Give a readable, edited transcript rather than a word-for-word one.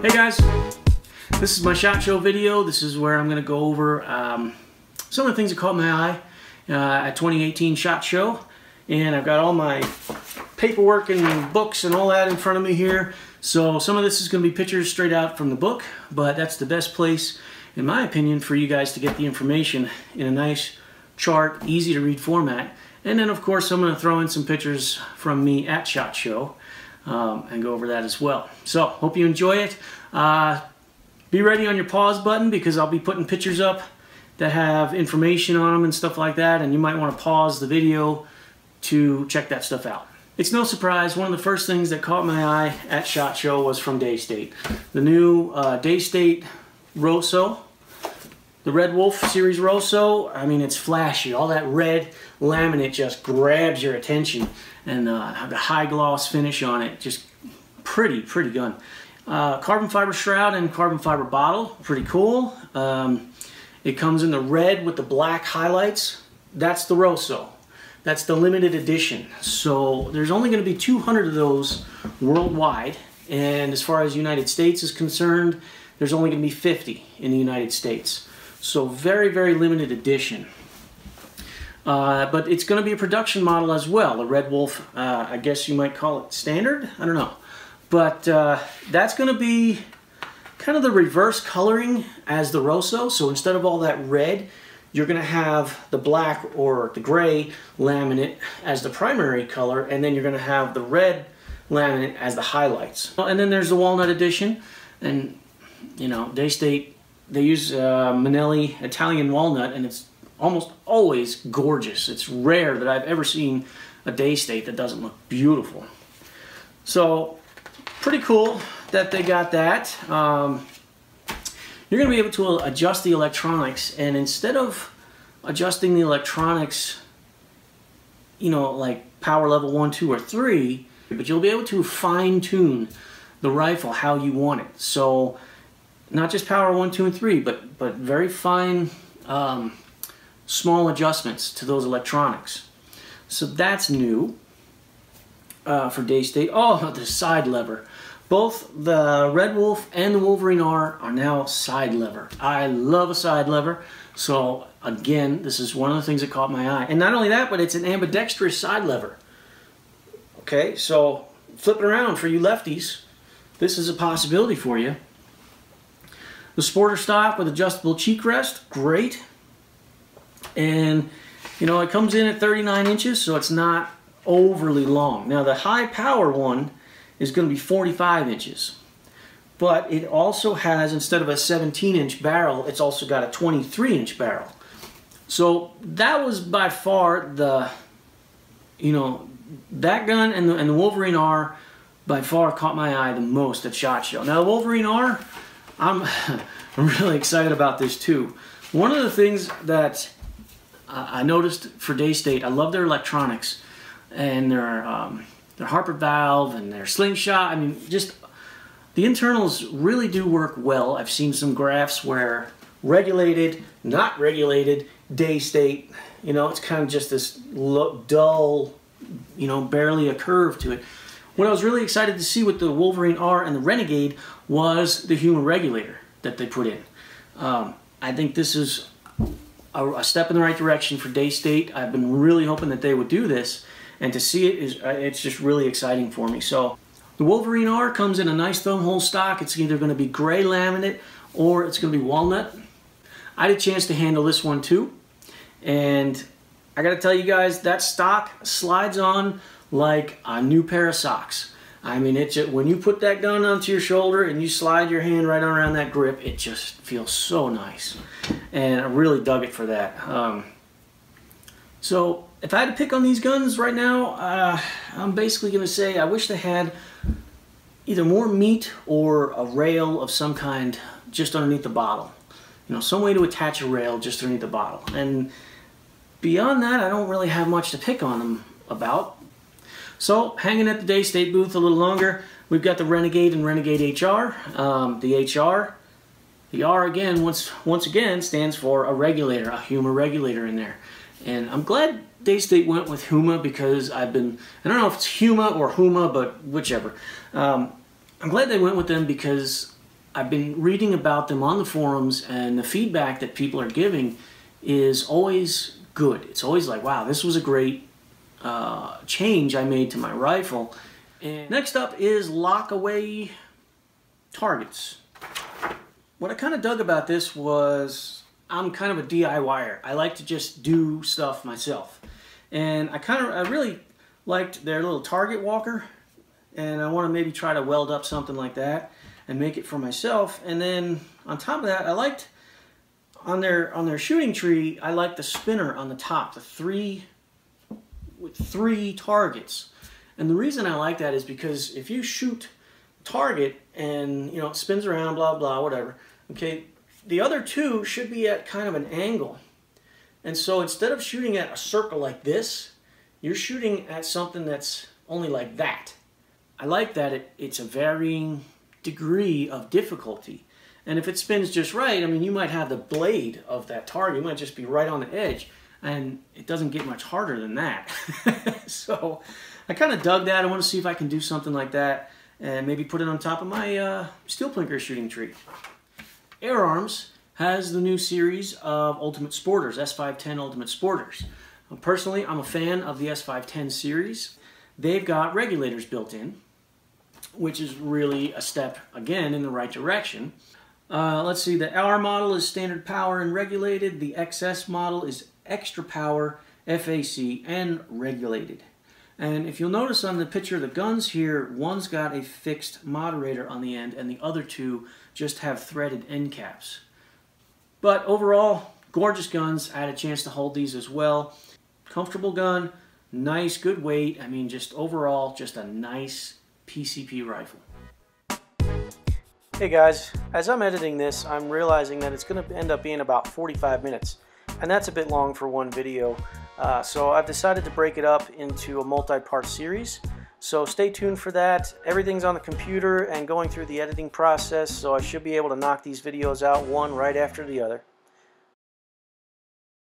Hey guys, this is my SHOT Show video. This is where I'm going to go over some of the things that caught my eye at 2018 SHOT Show. And I've got all my paperwork and books and all that in front of me here. So some of this is going to be pictures straight out from the book, but that's the best place, in my opinion, for you guys to get the information in a nice chart, easy to read format. And then of course I'm going to throw in some pictures from me at SHOT Show and go over that as well. So hope you enjoy it. Be ready on your pause button because I'll be putting pictures up that have information on them and stuff like that, and you might want to pause the video to check that stuff out. It's no surprise, one of the first things that caught my eye at SHOT Show was from Daystate. The new Daystate Rosso, the Red Wolf series Rosso. I mean, it's flashy. All that red laminate just grabs your attention, and the high gloss finish on it, just pretty gun. Carbon fiber shroud and carbon fiber bottle, pretty cool. It comes in the red with the black highlights. That's the Rosso. That's the limited edition. So there's only going to be 200 of those worldwide, and as far as United States is concerned, there's only going to be 50 in the United States. So very limited edition. But it's going to be a production model as well. The Red Wolf, I guess you might call it standard? I don't know. But that's going to be kind of the reverse coloring as the Rosso. So instead of all that red, you're going to have the black or the gray laminate as the primary color, and then you're going to have the red laminate as the highlights. And then there's the walnut edition, and you know, Daystate, they use Manelli Italian walnut, and it's almost always gorgeous. It's rare that I've ever seen a Daystate that doesn't look beautiful. So pretty cool that they got that. You're going to be able to adjust the electronics, and instead of adjusting the electronics, you know, like power level 1, 2, or 3, but you'll be able to fine-tune the rifle how you want it. So not just power 1, 2, and 3, but very fine, small adjustments to those electronics. So that's new for Daystate. Oh, the side lever. Both the Red Wolf and the Wolverine R are now side lever. I love a side lever. So again, this is one of the things that caught my eye. And not only that, but it's an ambidextrous side lever. Okay, so flip it around for you lefties. This is a possibility for you. The Sporter stock with adjustable cheek rest, great. And you know, it comes in at 39 inches, so it's not overly long. Now the high power one is going to be 45 inches. But it also has, instead of a 17-inch barrel, it's also got a 23-inch barrel. So that was by far the, you know, that gun and the Wolverine R by far caught my eye the most at SHOT Show. Now the Wolverine R, I'm really excited about this too. One of the things that I noticed for Daystate, I love their electronics and their Harper valve and their slingshot. I mean, just the internals really do work well. I've seen some graphs where regulated, not regulated, Daystate, you know, it's kind of just this dull, you know, barely a curve to it. What I was really excited to see with the Wolverine R and the Renegade was the human regulator that they put in. I think this is a step in the right direction for Daystate. I've been really hoping that they would do this, and to see it is, it's just really exciting for me. So the Wolverine R comes in a nice thumb hole stock. It's either going to be gray laminate or it's going to be walnut. I had a chance to handle this one too, and I got to tell you guys, that stock slides on like a new pair of socks. I mean, it just, when you put that gun onto your shoulder and you slide your hand right around that grip, it just feels so nice, and I really dug it for that. So if I had to pick on these guns right now, I'm basically going to say I wish they had either more meat or a rail of some kind just underneath the bottle. You know, some way to attach a rail just underneath the bottle. And beyond that, I don't really have much to pick on them about. So, hanging at the Daystate booth a little longer, we've got the Renegade and Renegade HR. The R again, once again, stands for a regulator, a humor regulator in there. And I'm glad Daystate went with Huma because I don't know if it's Huma or Huma, but whichever. I'm glad they went with them because I've been reading about them on the forums, and the feedback that people are giving is always good. It's always like, wow, this was a great change I made to my rifle. And next up is Lokaway targets. What I kind of dug about this was I'm kind of a DIYer. I like to just do stuff myself. And I really liked their little target walker, and I want to maybe try to weld up something like that and make it for myself. And then on top of that, I liked on their shooting tree, I liked the spinner on the top, with three targets. And the reason I like that is because if you shoot target and it spins around, blah blah, whatever, okay, the other two should be at kind of an angle. And so instead of shooting at a circle like this, you're shooting at something that's only like that. I like that it's a varying degree of difficulty. And if it spins just right, I mean, you might have the blade of that target, it might just be right on the edge, and it doesn't get much harder than that. So I kind of dug that. I want to see if I can do something like that and maybe put it on top of my steel plinker shooting tree. Air Arms has the new series of Ultimate Sporters, S510 Ultimate Sporters. Personally, I'm a fan of the S510 series. They've got regulators built in, which is really a step, again, in the right direction. Let's see, the R model is standard power and regulated. The XS model is extra power, FAC, and regulated. And if you'll notice on the picture of the guns here, one's got a fixed moderator on the end, and the other two just have threaded end caps. But overall, gorgeous guns. I had a chance to hold these as well. Comfortable gun, nice, good weight. I mean, just overall, just a nice PCP rifle. Hey guys, as I'm editing this, I'm realizing that it's going to end up being about 45 minutes. And that's a bit long for one video. So I've decided to break it up into a multi-part series. So stay tuned for that. Everything's on the computer and going through the editing process, so I should be able to knock these videos out one right after the other.